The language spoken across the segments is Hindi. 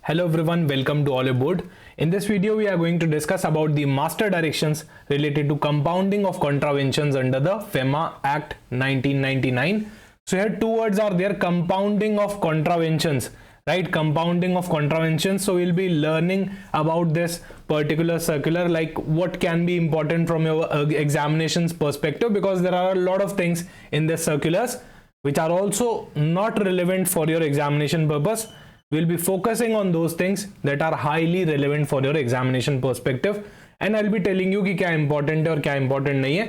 Hello everyone, welcome to Olive Board. In this video, we are going to discuss about the master directions related to compounding of contraventions under the FEMA Act 1999. So here two words are there, compounding of contraventions, right? Compounding of contraventions. So we'll be learning about this particular circular, like what can be important from your examinations perspective, because there are a lot of things in this circulars which are also not relevant for your examination purpose. We'll be focusing on those things that are highly relevant for your examination perspective, and I'll be telling you कि क्या important है और क्या important नहीं है.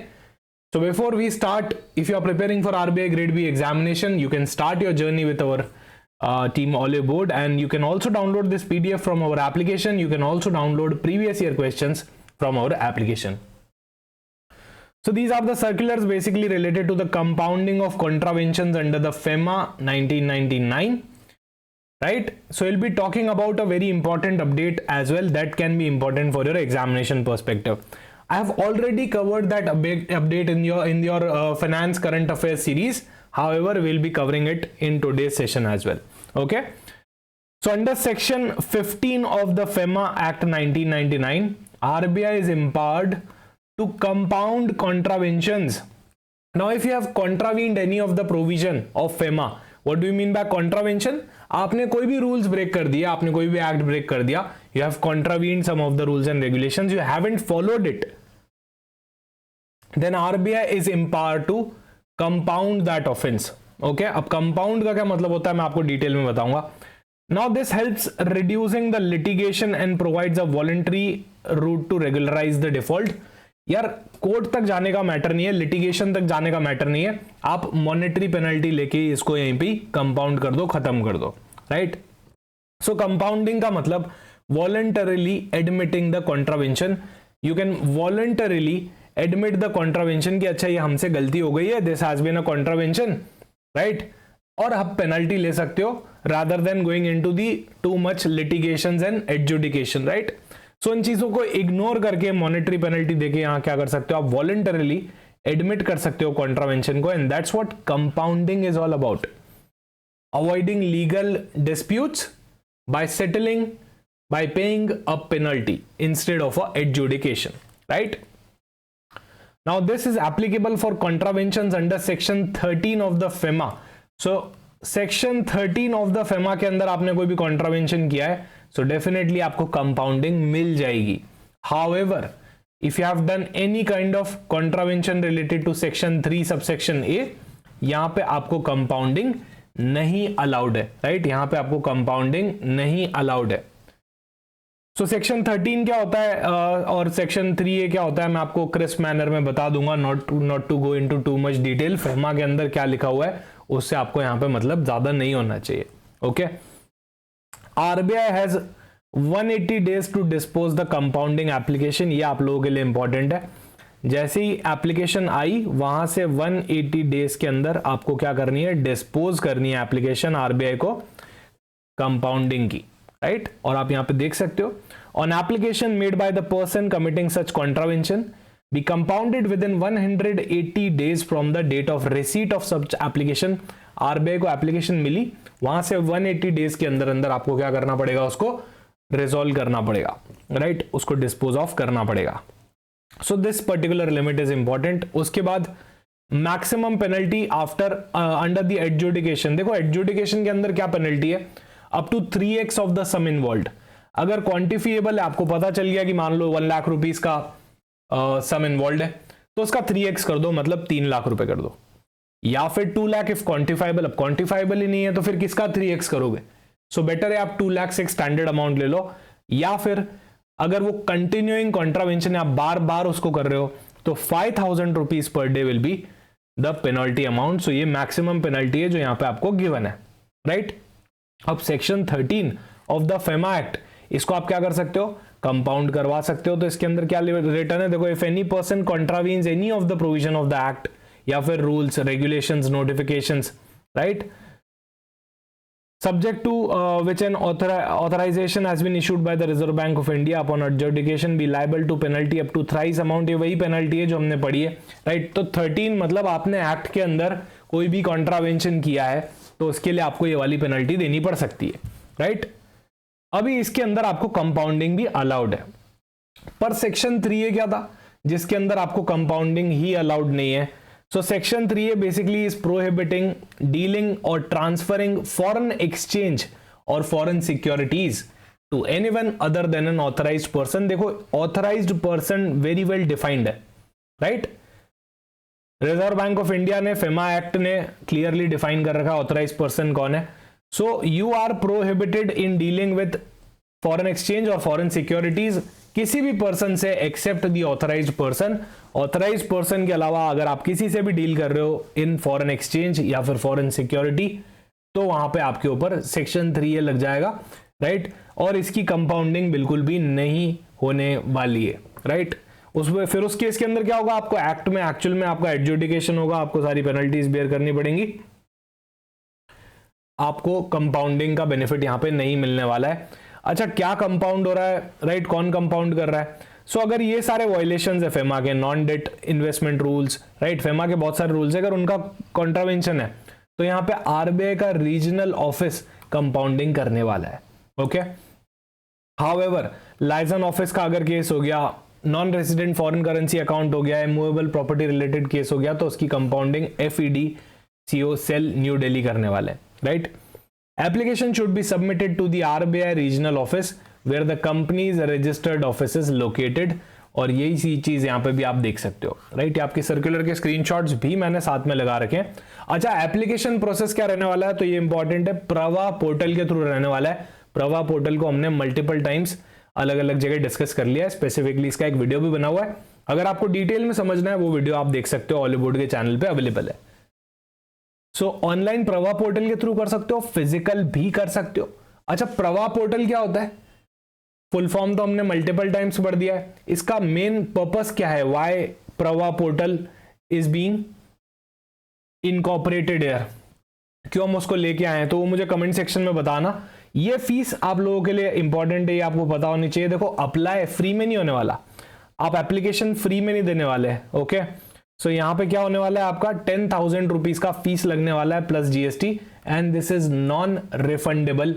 So before we start, if you are preparing for RBI Grade B examination, you can start your journey with our team Olive Board, and you can also download this PDF from our application. You can also download previous year questions from our application. So these are the circulars basically related to the compounding of contraventions under the FEMA 1999. Right, so we'll be talking about a very important update as well that can be important for your examination perspective. I have already covered that update in your finance current affairs series. However, we'll be covering it in today's session as well. Okay, so under section 15 of the FEMA Act 1999, RBI is empowered to compound contraventions. Now, if you have contravened any of the provision of FEMA, what do you mean by contravention? आपने कोई भी रूल्स ब्रेक कर दिया, आपने कोई भी एक्ट ब्रेक कर दिया, you have contravened some of the rules and regulations, you haven't followed it, then RBI is empowered to compound that offense. Okay, अब compound का क्या मतलब होता है मैं आपको डिटेल में बताऊंगा. Now this helps reducing the litigation and provides a voluntary route to regularize the default. यार कोर्ट तक जाने का मैटर नहीं है, लिटिगेशन तक जाने का मैटर नहीं है, आप मॉनेटरी पेनल्टी लेके इसको यहीं पे कंपाउंड कर दो, खत्म कर दो. राइट, सो कंपाउंडिंग का मतलब voluntarily admitting the contravention. You can voluntarily admit the contravention कि अच्छा ये हमसे गलती हो गई है, this has been a contravention, right, और आप पेनल्टी ले सकते हो rather than going into the too much litigations and adjudication. Right, so इन चीजों को इग्नोर करके मॉनेटरी पेनल्टी देके यहां क्या कर सकते हो, आप वॉलंटरीली एडमिट कर सकते हो कॉन्ट्रावेंशन को, and that's what compounding is all about. Avoiding legal disputes by settling by paying a penalty instead of a adjudication. Right, now this is applicable for contraventions under section 13 of the FEMA. So section 13 of the FEMA के अंदर आपने कोई भी कॉन्ट्रावेंशन किया है, so definitely आपको कंपाउंडिंग मिल जाएगी. However, if you have done any kind of contravention related to section 3 subsection A, यहां पे आपको कंपाउंडिंग नहीं अलाउड है. राइट, यहां पे आपको कंपाउंडिंग नहीं अलाउड है. सो सेक्शन 13 क्या होता है और सेक्शन 3A क्या होता है मैं आपको क्रिस्प मैनर में बता दूंगा, not to go into too much detail. FEMA के अंदर क्या लिखा हुआ है उससे आपको यहां पे मतलब ज्यादा नहीं होना चाहिए. Okay, RBI has 180 days to dispose the compounding application. ये आप लोगों के लिए इंपॉर्टेंट है. जैसे ही एप्लीकेशन आई वहां से 180 डेज के अंदर आपको क्या करनी है, डिस्पोज करनी है एप्लीकेशन RBI को कंपाउंडिंग की. राइट, और आप यहां पे देख सकते हो, on application made by the person committing such contravention be compounded within 180 days from the date of receipt of such application. RBI को एप्लीकेशन मिली, वहां से 180 डेज के अंदर अंदर आपको क्या करना पड़ेगा, उसको रिजॉल्व करना पड़ेगा. राइट, उसको डिस्पोज ऑफ करना पड़ेगा. So this particular limit is important. उसके बाद maximum penalty after under the adjudication. देखो एडजुडिकेशन के अंदर क्या पेनल्टी है, up to 3x of the sum involved. अगर क्वांटिफिएबल है, आपको पता चल गया कि मान लो 1 लाख रुपीस का सम इन्वॉल्व्ड है, तो उसका 3x कर दो, मतलब 3 लाख रुपए कर दो, या फिर 2 लाख इफ क्वांटिफाइबल. अब क्वांटिफाइबल ही नहीं है तो फिर किसका 3x करोगे. सो बेटर है आप 2 लाख से एक स्टैंडर्ड अमाउंट ले लो, या फिर अगर वो कंटिन्यूइंग कॉन्ट्रावेंशन है, आप बार बार उसको कर रहे हो, तो 5000 rupees per day will be the penalty amount. So ये मैक्सिमम पेनल्टी है जो यहां पे आपको गिवन है. राइट, अब section 13 of the FEMA act, इसको आप क्या कर सकते हो, कंपाउंड करवा सकते हो. तो इसके अंदर क्या रिटर्न है, देखो, if any person contravenes any of the provision of the act, या फिर rules, regulations, notifications, right, subject to which an authorization has been issued by the Reserve Bank of India upon adjudication be liable to penalty up to thrice amount. ये वही पेनल्टी है जो हमने पढ़ी है. राइट, तो 13 मतलब आपने एक्ट के अंदर कोई भी कॉन्ट्रावेंशन किया है तो उसके लिए आपको ये वाली पेनल्टी देनी पड़ सकती है. राइट, अभी इसके अंदर आपको कंपाउंडिंग भी अलाउड है, पर सेक्शन 3A क्या था जिसके अंदर आपको कंपाउंडिंग ही अलाउड नहीं है। So section 3A basically is prohibiting dealing और ट्रांसफरिंग फॉरेन एक्सचेंज और foreign securities to anyone other than an authorised person. देखो authorised person very well defined है, right. Reserve Bank of India ने, फेमा एक्ट ने क्लियरली डिफाइन कर रखा ऑथराइज्ड पर्सन कौन है। So you are prohibited in dealing with foreign exchange और फॉरेन सिक्योरिटीज किसी भी पर्सन से except the authorised person. Authorised person के अलावा अगर आप किसी से भी डील कर रहे हो इन फॉरेन एक्सचेंज या फिर फॉरेन सिक्योरिटी तो वहां पे आपके ऊपर सेक्शन 3A लग जाएगा, राइट। और इसकी कंपाउंडिंग बिल्कुल भी नहीं होने वाली है, राइट। उसमें फिर उस केस के अंदर क्या होगा, आपको एक्ट में एक्चुअल में आपका एडजुडिकेशन होगा, आपको सारी पेनल्टीज बेयर करनी पड़ेंगी, आपको कंपाउंडिंग का बेनिफिट यहां पे नहीं मिलने वाला है। अच्छा क्या कंपाउंड हो रहा है, राइट, कौन कंपाउंड कर रहा है। सो अगर ये सारे वायलेशंस है फेमा के, non debt investment rules, right, FEMA के बहुत सारे रूल्स है, अगर उनका कॉन्ट्रावेंशन है तो यहाँ पे आरबीआई का रीजनल ऑफिस कंपाउंडिंग करने वाला है, ओके। हाउएवर लाइजन ऑफिस का अगर केस हो गया, non resident foreign currency account हो गया, मूवेबल प्रॉपर्टी रिलेटेड केस हो गया, तो उसकी compounding FEDCO cell new Delhi करने वाले, right. Application should be submitted to the RBI regional office where the company's registered office is located. और यही सी चीज यहां पे भी आप देख सकते हो, राइट। आपके सर्कुलर के स्क्रीनशॉट्स भी मैंने साथ में लगा रखे हैं। अच्छा एप्लीकेशन प्रोसेस क्या रहने वाला है, तो ये इंपॉर्टेंट है, प्रवा पोर्टल के थ्रू रहने वाला है। प्रवा पोर्टल को हमने मल्टीपल टाइम्स अलग अलग जगह डिस्कस कर लिया है, स्पेसिफिकली इसका एक वीडियो भी बना हुआ है। अगर आपको डिटेल में समझना है वो वीडियो आप देख सकते हो, हॉलीवुड के चैनल पे अवेलेबल है। सो ऑनलाइन प्रवा पोर्टल के थ्रू कर सकते हो, फिजिकल भी कर सकते हो। अच्छा प्रवा पोर्टल क्या होता है, फुल फॉर्म तो हमने मल्टीपल टाइम्स पढ़ दिया है। इसका मेन पर्पस क्या है, why Pravaah portal is being incorporated here, क्यों हम उसको लेके आए हैं, तो वो मुझे कमेंट सेक्शन में बताना। ये फीस आप लोगों के लिए इंपॉर्टेंट है, ये आपको पता होनी चाहिए। देखो अप्लाई फ्री में नहीं होने वाला, आप एप्लीकेशन फ्री में नहीं देने वाले हैं, ओके। सो यहां पे क्या होने वाला है, आपका 10,000 रुपीज का फीस लगने वाला है plus GST, and this is non refundable.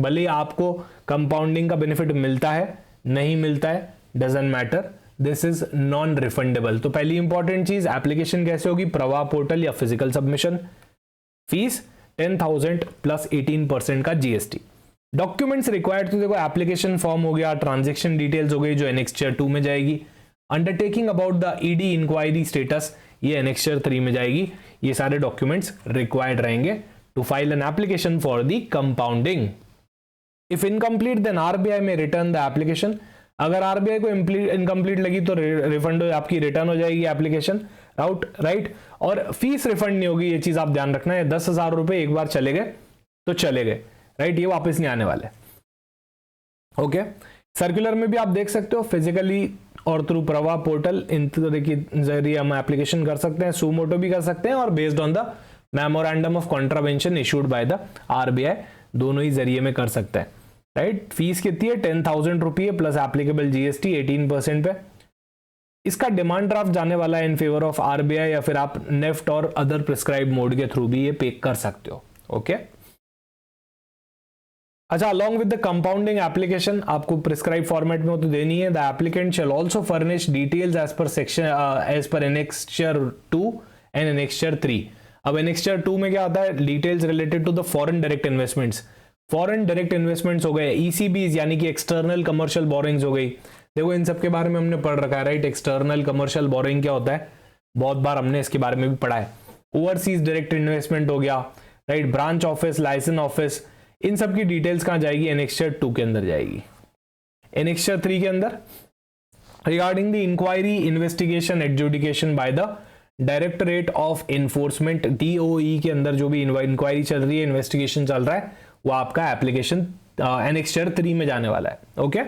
भले आपको कंपाउंडिंग का बेनिफिट मिलता है नहीं मिलता है, doesn't matter, this is non refundable. तो पहली इंपॉर्टेंट चीज, एप्लीकेशन कैसे होगी, प्रवाह पोर्टल या फिजिकल सबमिशन, फीस 10,000 प्लस 18% का GST। डॉक्यूमेंट्स रिक्वायर्ड, तो देखो एप्लीकेशन फॉर्म हो गया, ट्रांजेक्शन डिटेल्स हो गई जो एनेक्स्चर 2 में जाएगी, undertaking about the ED inquiry status ये एनेक्स्चर 3 में जाएगी। ये सारे डॉक्यूमेंट्स रिक्वायर्ड रहेंगे to file an application for the compounding. If incomplete then RBI may return the application. अगर आरबीआई को इनकम्प्लीट लगी तो रिफंड आपकी रिटर्न हो जाएगी एप्लीकेशन, राइट। और फीस रिफंड नहीं होगी, ये चीज आप ध्यान रखना है। 10,000 रुपए एक बार चले गए तो चले गए, राइट, ये वापस नहीं आने वाले, ओके। सर्कुलर में भी आप देख सकते हो, फिजिकली और थ्रू प्रवाह पोर्टल इन तरह के जरिए हम एप्लीकेशन कर सकते हैं, सुमोटो भी कर सकते हैं, और based on the memorandum of contravention issued by the RBI, दोनों ही जरिए में कर सकते हैं, राइट। फीस कितनी है, 10,000 रुपये प्लस एप्लीकेबल GST 18% पे। इसका डिमांड ड्राफ्ट जाने वाला है इन फेवर ऑफ आरबीआई, या फिर आप नेफ्ट और अदर प्रिस्क्राइब मोड के थ्रू भी ये पे कर सकते हो, ओके। अच्छा along with the compounding application आपको प्रिस्क्राइब फॉर्मेट में तो देनी है। The applicant shall also furnish details as per section as per annexure 2 and annexure 3। अब एनेक्स्चर 2 में क्या आता है, details related to the foreign direct investments. Foreign direct investments हो गए, ECBs यानी कि एक्सटर्नल कमर्शियल बोरिंग्स हो गई। देखो इन सब के बारे में हमने पढ़ रखा है, राइट। एक्सटर्नल कमर्शियल बोरिंग क्या होता है, बहुत बार हमने इसके बारे में भी पढ़ा है। ओवरसीज डायरेक्ट इन्वेस्टमेंट हो गया, right. Branch office, liaison office, इन सब की डिटेल्स कहां जाएगी, एनेक्स्चर 2 के अंदर जाएगी। एनेक्स्चर 3 के अंदर regarding the inquiry, investigation, adjudication by the directorate of enforcement, DOE के अंदर जो भी इंक्वायरी चल रही है, इन्वेस्टिगेशन चल रहा है, वो आपका एप्लीकेशन एनेक्स्चर 3 में जाने वाला है, ओके।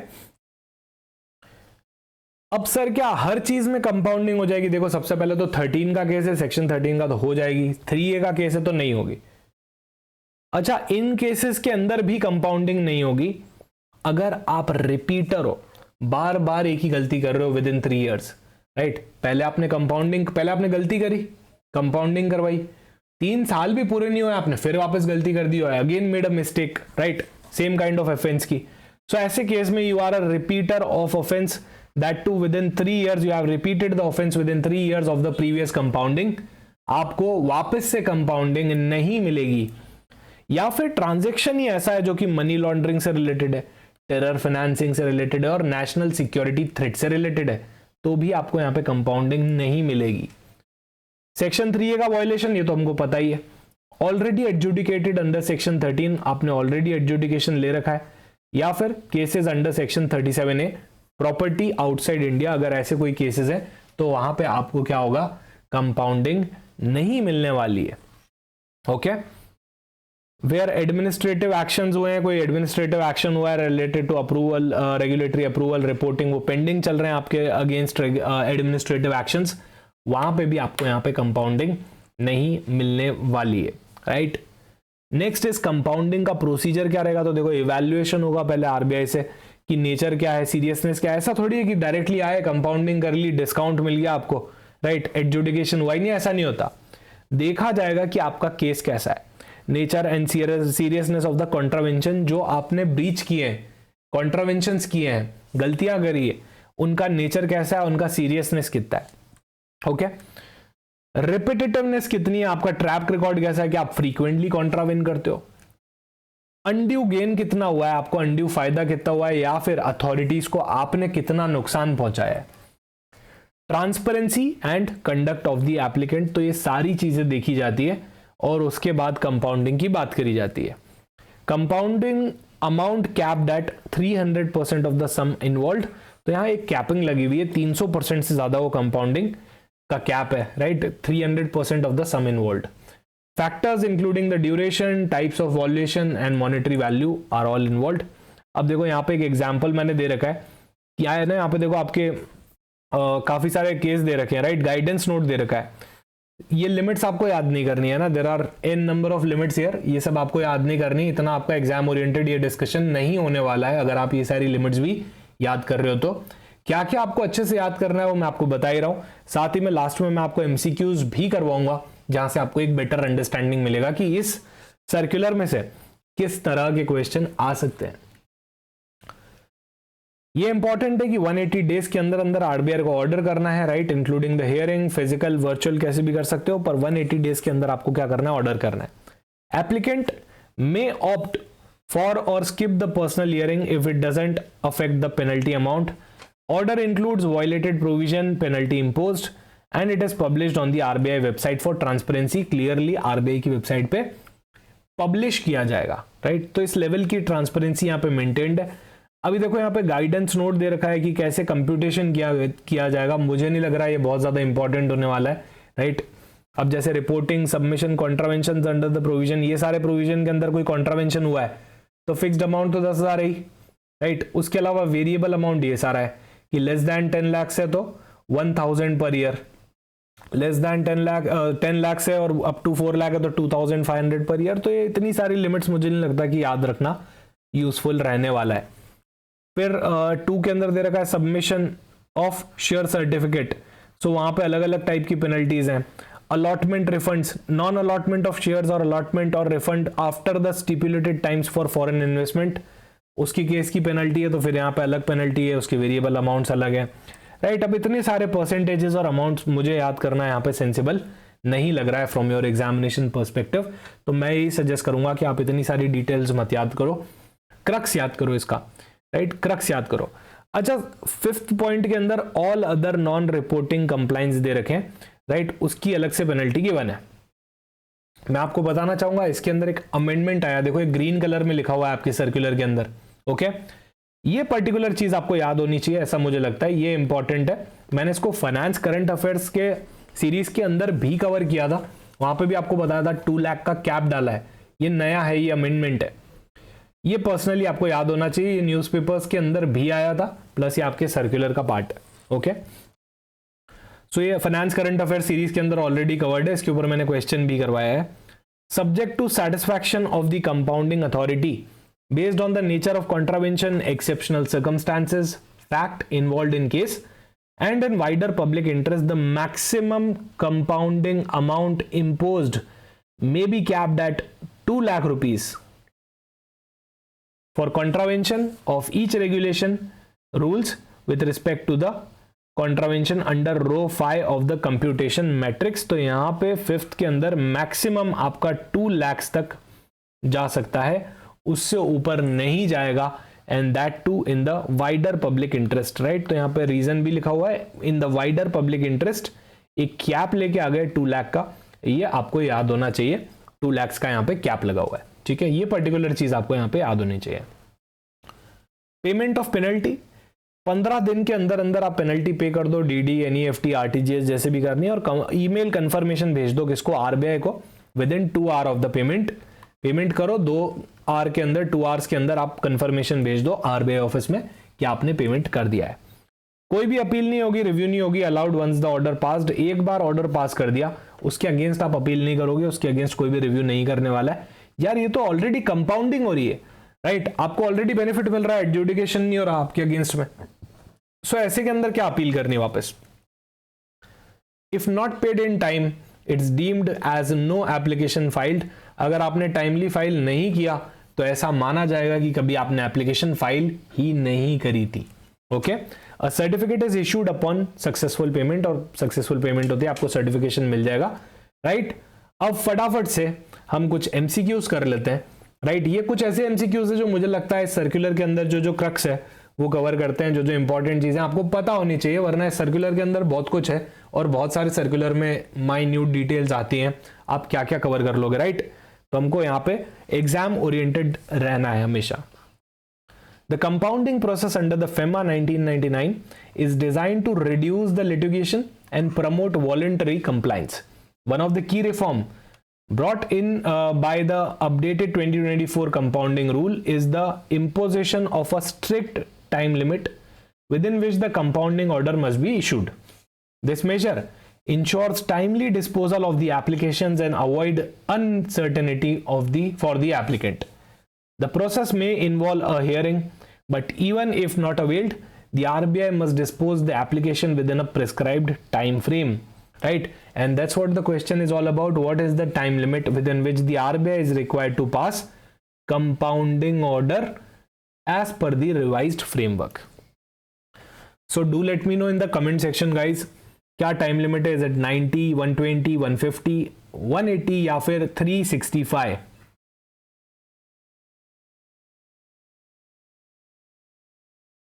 अब सर क्या हर चीज में कंपाउंडिंग हो जाएगी? देखो सबसे पहले तो 13 का केस है, सेक्शन 13 का तो हो जाएगी, 3A का केस है तो नहीं होगी। अच्छा इन केसेस के अंदर भी कंपाउंडिंग नहीं होगी अगर आप रिपीटर हो, बार बार एक ही गलती कर रहे हो विद इन 3 years, राइट। पहले आपने गलती करी, कंपाउंडिंग करवाई, 3 साल भी पूरे नहीं हुए, आपने फिर वापस गलती कर दी, again made a mistake, right, same kind of offence की, सो ऐसे केस में you are a repeater of offence, that too within 3 years you have repeated the offence within 3 years of the previous compounding, आपको वापस से कंपाउंडिंग नहीं मिलेगी। या फिर ट्रांजेक्शन ही ऐसा है जो कि मनी लॉन्ड्रिंग से रिलेटेड है, टेरर फाइनेंसिंग से रिलेटेड है और नेशनल सिक्योरिटी थ्रेट से रिलेटेड है, तो भी आपको यहां पे कंपाउंडिंग नहीं मिलेगी। सेक्शन 3A का वायलेशन, ये तो हमको पता ही है, ऑलरेडी एडजुडिकेटेड अंडर सेक्शन 13, आपने ऑलरेडी एडजुडिकेशन ले रखा है, या फिर cases under section 37A, property outside India, अगर ऐसे कोई केसेस है तो वहां पे आपको क्या होगा, कंपाउंडिंग नहीं मिलने वाली है। ओके, वेयर एडमिनिस्ट्रेटिव एक्शंस हुए हैं, कोई एडमिनिस्ट्रेटिव एक्शन हुआ है related to approval, regulatory approval, reporting, वो पेंडिंग चल रहे हैं आपके अगेंस्ट एडमिनिस्ट्रेटिव एक्शंस, वहां पे भी आपको यहाँ पे कंपाउंडिंग नहीं मिलने वाली है, राइट। नेक्स्ट इज कंपाउंडिंग का प्रोसीजर क्या रहेगा, तो देखो इवैल्यूएशन होगा पहले आरबीआई से कि नेचर क्या है, सीरियसनेस क्या है। ऐसा थोड़ी है कि डायरेक्टली आए, कंपाउंडिंग कर ली, डिस्काउंट मिल गया आपको, राइट, एडजुडिकेशन हुआ ही नहीं, ऐसा नहीं होता। देखा जाएगा कि आपका केस कैसा है, nature and seriousness of the contravention, जो आपने ब्रीच किए हैं, कॉन्ट्रावेंशंस किए हैं, गलतियां करी है, उनका नेचर कैसा है, उनका सीरियसनेस कितना है। ओके, रिपीटेटिवनेस कितनी है, आपका ट्रैक रिकॉर्ड कैसा है कि आप फ्रीक्वेंटली कॉन्ट्रावेन करते हो, अनड्यू गेन कितना हुआ है, आपको अनड्यू फायदा कितना हुआ है, या फिर अथॉरिटीज को आपने कितना नुकसान पहुंचाया है, transparency and conduct of the applicant, तो ये सारी चीजें देखी जाती है और उसके बाद कंपाउंडिंग की बात करी जाती है। Compounding amount capped at 300% of the sum involved, तो यहां एक कैपिंग लगी हुई है, 300% से ज्यादा वो कंपाउंडिंग का कैप है, right, 300% of the sum involved. Factors including the duration, types of violation and monetary value are all involved. अब देखो यहाँ पे एक एग्जांपल मैंने दे रखा है, क्या है ना, यहाँ पे देखो आपके काफी सारे केस दे रखे हैं, राइट, गाइडेंस नोट दे रखा है, ये लिमिट्स आपको याद नहीं करनी है ना, there are an number of limits here, ये सब आपको याद नहीं करनी, इतना आपका एग्जाम ओरिएंटेड ये डिस्कशन नहीं होने वाला है अगर आप ये सारी लिमिट्स भी याद कर रहे हो। तो क्या क्या आपको अच्छे से याद करना है वो मैं आपको बता ही रहा हूं, साथ ही में लास्ट में मैं आपको एमसीक्यूज भी करवाऊंगा जहां से आपको एक बेटर अंडरस्टैंडिंग मिलेगा कि इस सर्कुलर में से किस तरह के क्वेश्चन आ सकते हैं। ये इंपॉर्टेंट है कि 180 डेज के अंदर अंदर आरबीआई को ऑर्डर करना है, right, including the hearing, physical, virtual, कैसे भी कर सकते हो, पर 180 डेज के अंदर आपको क्या करना है, ऑर्डर करना है। एप्लीकेंट मे ऑप्ट फॉर और skip the personal hearing if it doesn't affect the penalty amount. Order includes violated provision, penalty imposed, and it is published on the RBI website for transparency. Clearly RBI की वेबसाइट पे पब्लिश किया जाएगा, राइट, तो इस लेवल की ट्रांसपेरेंसी यहाँ पे मेंटेन्ड है। अभी देखो यहाँ पे गाइडेंस नोट दे रखा है कि कैसे कंप्यूटेशन किया जाएगा, मुझे नहीं लग रहा है ये बहुत ज्यादा इंपॉर्टेंट होने वाला है, राइट। अब जैसे reporting, submission, contravention under the provision, ये सारे प्रोविजन के अंदर कोई कॉन्ट्रावेंशन हुआ है तो फिक्स्ड अमाउंट तो 10,000 ही, राइट। उसके अलावा वेरिएबल अमाउंट ये सारा है कि लेस देन 10 लाख से तो 1,000 per year, less than 10 lakh से और अप टू 4 लाख है तो 2,500 पर ईयर। तो ये इतनी सारी लिमिट्स मुझे नहीं लगता कि याद रखना यूजफुल रहने वाला है। फिर 2 के अंदर दे रखा है सबमिशन ऑफ शेयर सर्टिफिकेट, सो वहां पे अलग अलग टाइप की पेनल्टीज हैं। Allotment refunds, non allotment of shares और अलॉटमेंट और refund after the stipulated times for foreign investment, उसकी केस की पेनल्टी है, तो फिर यहाँ पे अलग पेनल्टी है, उसके वेरिएबल अमाउंट्स अलग है, राइट। अब इतने सारे परसेंटेजेस और अमाउंट्स मुझे याद करना यहाँ पे सेंसिबल नहीं लग रहा है फ्रॉम योर एग्जामिनेशन पर्सपेक्टिव, तो मैं यही सजेस्ट करूंगा कि आप इतनी सारी डिटेल्स मत याद करो, क्रक्स याद करो इसका, राइट, क्रक्स याद करो। अच्छा, 5th पॉइंट के अंदर all other non reporting compliance दे रखे हैं, राइट, उसकी अलग से पेनल्टी गिवन है। मैं आपको बताना चाहूंगा इसके अंदर एक अमेंडमेंट आया, देखो एक ग्रीन कलर में लिखा हुआ है आपके सर्कुलर के अंदर, ओके। ये पर्टिकुलर चीज आपको याद होनी चाहिए, ऐसा मुझे लगता है, ये इंपॉर्टेंट है। मैंने इसको फाइनेंस करंट अफेयर्स के सीरीज के अंदर भी कवर किया था, वहां पे भी आपको बताया था 2 लाख का कैप डाला है, ये नया है, ये अमेंडमेंट है, ये पर्सनली आपको याद होना चाहिए, ये न्यूज़पेपर्स के अंदर भी आया था, प्लस ये आपके सर्कुलर का पार्ट है, ओके। सो ये फाइनेंस करंट अफेयर सीरीज के अंदर ऑलरेडी कवर्ड है, इसके ऊपर मैंने क्वेश्चन भी करवाया है। Subject to satisfaction of the compounding authority based on the nature of contravention, exceptional circumstances, fact involved in case, and in wider public interest, the maximum compounding amount imposed may be capped at 2 lakh rupees. for contravention of each regulation rules with respect to the contravention under row 5 of the computation matrix. तो यहां पे फिफ्थ के अंदर मैक्सिमम आपका 2 लाख तक जा सकता है, उससे ऊपर नहीं जाएगा, and that too in the wider public interest, right. तो यहां पे रीजन भी लिखा हुआ है, in the wider public interest एक कैप लेके आ गए 2 लाख का, ये आपको याद होना चाहिए, 2 लाख का यहां पे कैप लगा हुआ है, ठीक है। ये पर्टिकुलर चीज आपको यहां पे याद होनी चाहिए। पेमेंट ऑफ पेनल्टी, 15 दिन के अंदर अंदर आप पेनल्टी पे कर दो, डीडी, एनईएफटी, आरटीजीएस जैसे भी करनी है, और ईमेल कंफर्मेशन भेज दो किसको, आरबीआई को, with in 2 hour of the payment करो, 2 आवर के अंदर, 2 आवर्स के अंदर आप कंफर्मेशन भेज दो आरबीआई ऑफिस में कि आपने पेमेंट कर दिया है। कोई भी अपील नहीं होगी, रिव्यू नहीं होगी, allowed once the order passed. एक बार ऑर्डर पास कर दिया, उसके अगेंस्ट आप अपील नहीं करोगे, उसके अगेंस्ट कोई भी रिव्यू नहीं करने वाला है। यार ये तो ऑलरेडी कंपाउंडिंग हो रही है, राइट, आपको ऑलरेडी बेनिफिट मिल रहा है, एडजुडिकेशन नहीं हो रहा आपके अगेंस्ट में, सो ऐसे के अंदर क्या अपील करनी वापस। If not paid in time it's deemed as no application filed. अगर आपने टाइमली फाइल नहीं किया तो ऐसा माना जाएगा कि कभी आपने एप्लीकेशन फाइल ही नहीं करी थी। Okay, a certificate is issued upon successful payment, और सक्सेसफुल पेमेंट होती है आपको सर्टिफिकेशन मिल जाएगा, राइट। अब फटाफट से हम कुछ एमसीक्यूज कर लेते हैं, राइट। ये कुछ ऐसे एमसीक्यूज है जो मुझे लगता है सर्कुलर के अंदर जो क्रक्स है वो कवर करते हैं, जो इंपॉर्टेंट चीजें आपको पता होनी चाहिए, वरना सर्कुलर के अंदर बहुत कुछ है और बहुत सारे सर्कुलर में माइन्यूट डिटेल्स आती हैं, आप क्या क्या कवर कर लोगे, राइट। तो हमको यहाँ पे एग्जाम ओरिएंटेड रहना है हमेशा। The compounding process under the FEMA 1999 is designed to reduce the litigation and promote voluntary compliance. One of the key reform brought in by the updated 2024 compounding rule is the imposition of a strict time limit within which the compounding order must be issued. This measure ensures timely disposal of the applications and avoid uncertainty for the applicant. The process may involve a hearing, but even if not availed, the RBI must dispose the application within a prescribed time frame, right? And that's what the question is all about. What is the time limit within which the RBI is required to pass compounding order as per the revised framework? So do let me know in the comment section, guys. क्या टाइम लिमिट है? इज इट 90, 120, 150, 180 या फिर 365?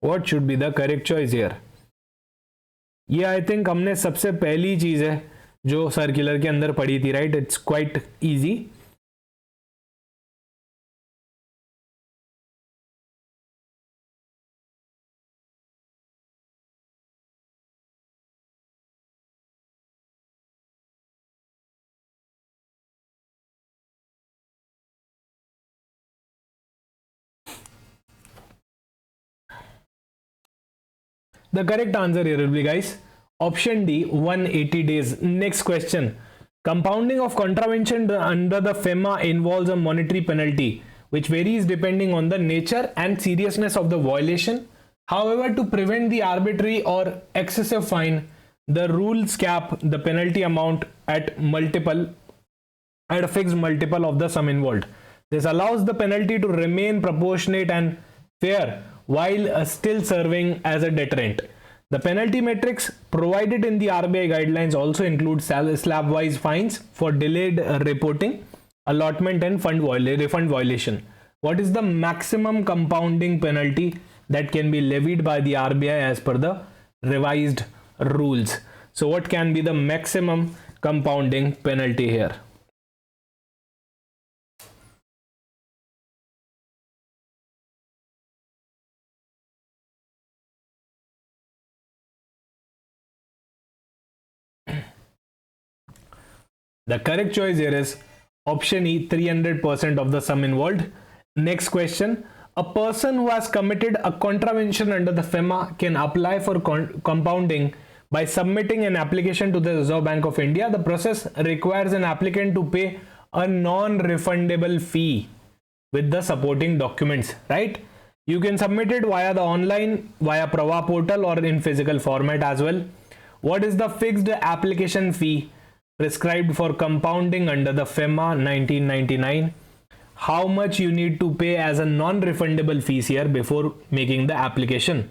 What should be the correct choice here? ये आई थिंक हमने सबसे पहली चीज है जो सर्कुलर के अंदर पढ़ी थी, right? It's quite easy. The correct answer here will be, guys, option D, 180 days. Next question. Compounding of contravention under the FEMA involves a monetary penalty which varies depending on the nature and seriousness of the violation. However, to prevent the arbitrary or excessive fine, the rules cap the penalty amount at a fixed multiple of the sum involved. This allows the penalty to remain proportionate and fair while still serving as a deterrent. The penalty matrix provided in the RBI guidelines also includes slab-wise fines for delayed reporting, allotment and refund violation. What is the maximum compounding penalty that can be levied by the RBI as per the revised rules? So what can be the maximum compounding penalty here? The correct choice here is option E, 300% of the sum involved. Next question. A person who has committed a contravention under the FEMA can apply for compounding by submitting an application to the Reserve Bank of India. The process requires an applicant to pay a non-refundable fee with the supporting documents, right? You can submit it via the online, via Prava portal, or in physical format as well. What is the fixed application fee prescribed for compounding under the FEMA 1999? how much you need to pay as a non-refundable fees here before making the application.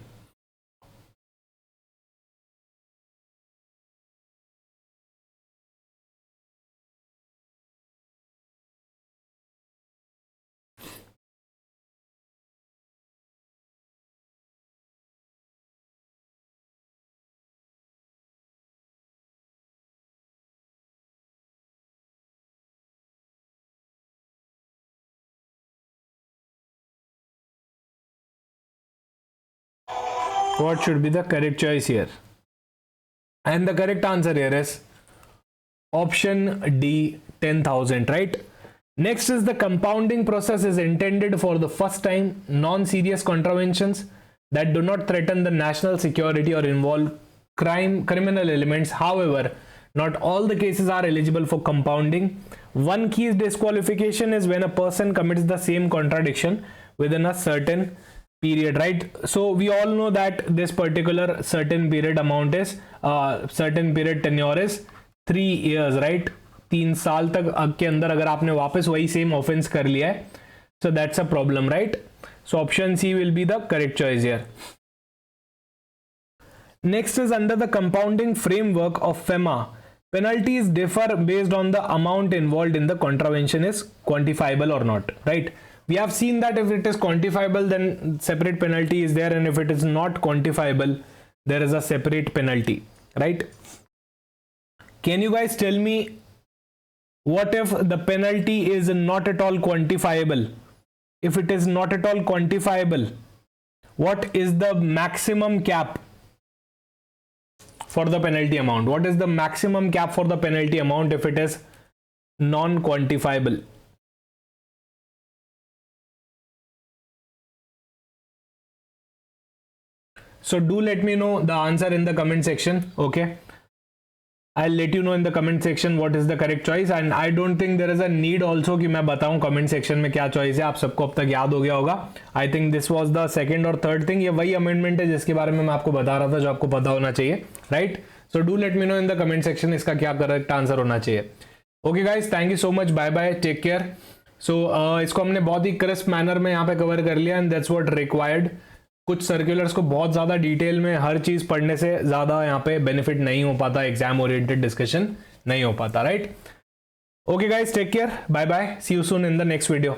What should be the correct choice here? And the correct answer here is option D, 10,000, right? Next is the compounding process is intended for the first time non-serious contraventions that do not threaten the national security or involve criminal elements. However, not all the cases are eligible for compounding. One key disqualification is when a person commits the same contradiction within a certain period, right? So we all know that this particular certain period amount is certain period tenure is 3 years, right? 3 साल तक के अंदर अगर आपने वापस वही सेम ऑफेंस कर लिया है, so that's a problem, right? So option C will be the correct choice here. Next is under the compounding framework of FEMA. Penalties differ based on the amount involved in the contravention is quantifiable or not, right? We have seen that if it is quantifiable, then separate penalty is there, and if it is not quantifiable, there is a separate penalty, right? Can you guys tell me what if the penalty is not at all quantifiable? If it is not at all quantifiable, what is the maximum cap for the penalty amount? What is the maximum cap for the penalty amount if it is non-quantifiable? So do let me know the answer in the comment section. Okay, I'll let you know in the comment section what is the correct choice, and I don't think there is a need also कि मैं बताऊं comment section में क्या choice है. आप सबको अब तक याद हो गया होगा. I think this was the second or third thing. ये वही amendment है जिसके बारे में मैं आपको बता रहा था जो आपको पता होना चाहिए, right? So do let me know in the comment section इसका क्या correct answer होना चाहिए. Okay guys, thank you so much. Bye bye. Take care. So इसको हमने बहुत ही crisp manner में यहाँ पे cover कर लिया, and that's what required. कुछ सर्कुलर्स को बहुत ज़्यादा डिटेल में हर चीज़ पढ़ने से ज़्यादा यहाँ पे बेनिफिट नहीं हो पाता, एग्जाम ओरिएंटेड डिस्कशन नहीं हो पाता, right? Okay guys, take care, bye bye, see you soon in the next video.